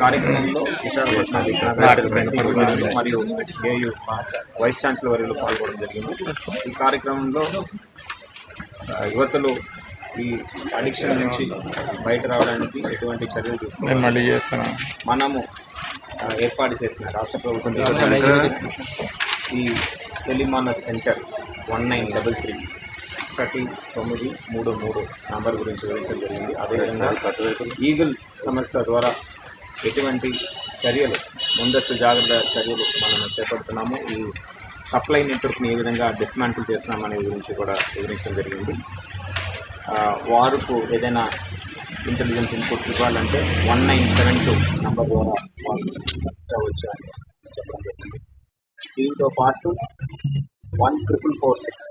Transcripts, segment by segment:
కార్యక్రమంలో మరియు AU vice chancellor వర్యులు పాల్గొనడం జరిగింది. ఈ కార్యక్రమంలో యువతలు ఈ అడిక్షన్ నుంచి బయట రావడానికి ఎటువంటి చర్యలు తీసుకోవాలి, మనము ఏర్పాటు చేసిన రాష్ట్ర ప్రభుత్వం ఈ టెలిమానస్ సెంటర్ 1933 1933 నంబర్ గురించి వివరించడం జరిగింది. అదేవిధంగా ఈగల్ సంస్థ ద్వారా ఎటువంటి చర్యలు, ముందస్తు జాగ్రత్త చర్యలు మనం చేపడుతున్నాము, ఈ సప్లై నెట్వర్క్ని ఏ విధంగా డిస్మాంటిల్ చేస్తున్నాం అనే గురించి కూడా వివరించడం జరిగింది. వారికి ఏదైనా ఇంటెలిజెన్స్ ఇన్పుట్స్ ఇవ్వాలంటే 1972 నంబర్ ద్వారా వారు వచ్చాయని చెప్పడం జరిగింది. దీంతో పాటు 14446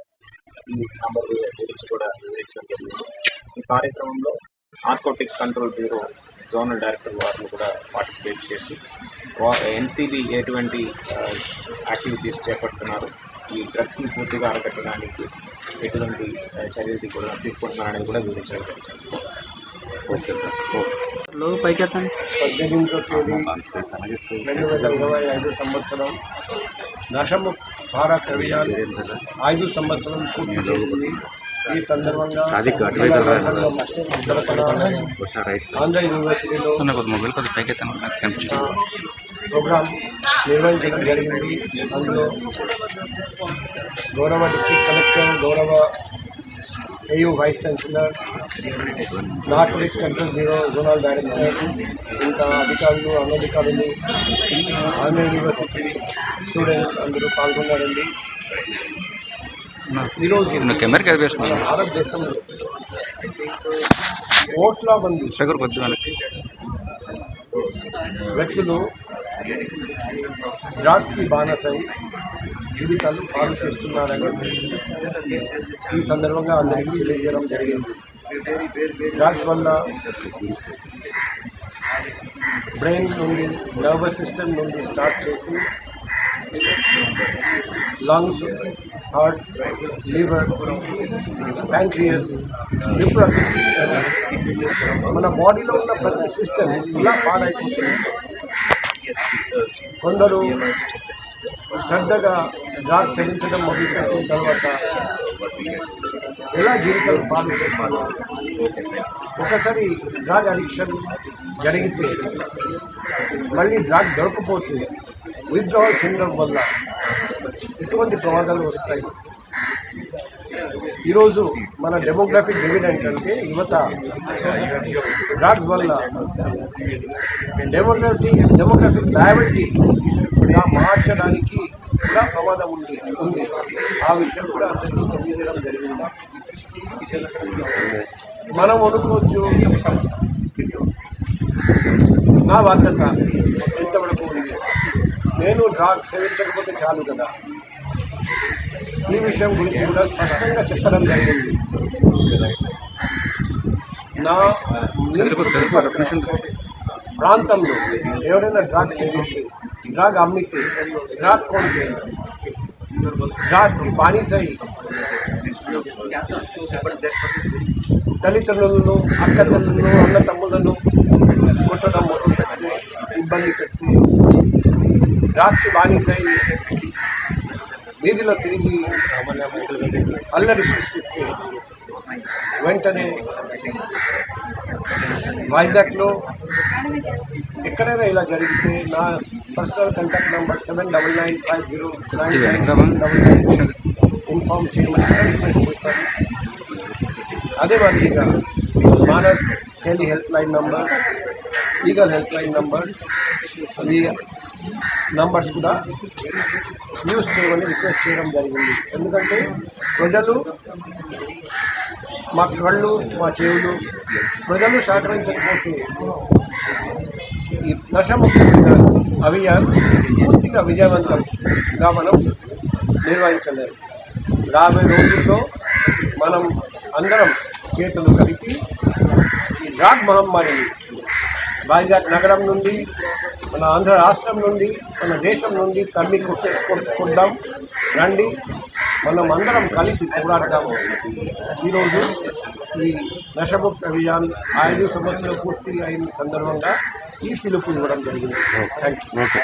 ఈ నంబర్ గురించి కూడా వివరించడం జరిగింది. ఈ కార్యక్రమంలో narcotics control bureau zonal director వారిని కూడా పార్టిసిపేట్ చేసి ఎన్సీబీ ఎటువంటి యాక్టివిటీస్ చేపడుతున్నారు, ఈ డ్రగ్స్ని పూర్తిగా అరకట్టడానికి ఎటువంటి చర్యలు కూడా తీసుకుంటున్నారు అనేది కూడా వివరించడం జరిగింది. Okay sir. ఓకే పైకి 2025 సంవత్సరం నషముక్త్ భారత్ అభియాన్ 5 సంవత్సరం పూర్తి చేసింది. ఈ సందర్భంగా ఆంధ్ర యూనివర్సిటీలో ప్రోగ్రాం నిర్వహించడం జరిగింది. అందులో గౌరవ డిస్ట్రిక్ట్ కలెక్టర్, గౌరవ AU vice chancellor, narcotics control bureau zonal director, ఇంకా అధికారులు, అనధికారులు, ఆంధ్ర యూనివర్సిటీ స్టూడెంట్స్ అందరూ పాల్గొన్నారండి. ఈరోజు భారతదేశంలో ఓట్ల మంది వ్యక్తులు డ్రగ్స్కి బానిసై జీవితాలు పాలు చేస్తున్నారని ఈ సందర్భంగా అందరికీ తెలియజేయడం జరిగింది. డ్రగ్స్ వల్ల బ్రెయిన్ నుండి, నర్వస్ సిస్టమ్ నుండి స్టార్ట్ చేసి lungs, heart, liver, pancreas, reproductive system, మన బాడీలో ఉన్న ప్రతి సిస్టమ్ ఇలా పాడైపోతుంది. కొందరు శ్రద్ధగా డ్రగ్స్ సేవించడం మొదలుపెట్టిన తర్వాత ఎలా జీవితాలు పాడు చేస్తారు. ఒకసారి డ్రగ్ అడిక్షన్ జరిగితే మళ్ళీ డ్రగ్ దొరకపోతే విత్డ్రావల్ సిండ్రోమ్ వల్ల ఎటువంటి ప్రమాదాలు వస్తాయి. ఈరోజు మన డెమోగ్రఫిక్ డివిడెంట్ అంటే యువత డ్రగ్స్ వల్ల డెమోగ్రఫిక్ లయబిలిటీగా మార్చడానికి కూడా ప్రమాదం ఉంది. ఆ విషయం కూడా అందరికీ తెలియజేయడం జరిగింది. మనం అనుకోవచ్చు నా బాధ్యత ఎంతవరకు ఉంది, నేను డ్రగ్స్ సేవించకపోతే చాలు కదా. ఈ విషయం గురించి కూడా స్పష్టంగా చెప్పడం జరిగింది. నా ప్రాంతంలో ఎవరైనా డ్రగ్స్ సేవిస్తే, డ్రగ్ అమ్మితే, డ్రగ్ కొంటే, డ్రగ్స్కి బానిసై తల్లిదండ్రులను, అక్కచెల్లెలను, అన్న తమ్ములను కొట్టడం మొదలుపెట్టి, ఇబ్బంది పెట్టి, డ్రగ్స్కి బానిసై వీధిలో తిరిగి అల్లరి సృష్టిస్తే వెంటనే వైజాగ్లో ఎక్కడైనా ఇలా జరిగితే నా పర్సనల్ కాంటాక్ట్ నెంబర్ 79950999 ఇన్ఫార్మ్ చేయమని రిక్వెస్ట్ చేస్తాను. అదే మాదిరిగా Manas tele help line number, legal help line number, అవి నంబర్స్ కూడా యూజ్ చేయమని రిక్వెస్ట్ చేయడం జరిగింది. ఎందుకంటే ప్రజలు, మా కళ్ళు, మా చెవులు, ప్రజలు సహకరించకపోతే ఈ నషముక్త అభియాన్ పూర్తిగా విజయవంతంగా మనం నిర్వహించలేము. రాబోయే రోజుల్లో మనం అందరం చేతులు కలిపి ఈ డ్రగ్ మహమ్మారిని వైజాగ్ నగరం నుండి, మన ఆంధ్ర రాష్ట్రం నుండి, మన దేశం నుండి తల్లి కొద్దాం రండి. మనం అందరం కలిసి పోరాడదాము. ఈరోజు ఈ నషముక్త అభియాన్ 5 సంవత్సరాలు పూర్తి అయిన సందర్భంగా ఈ పిలుపు ఇవ్వడం జరిగింది. Thank you. ఓకే.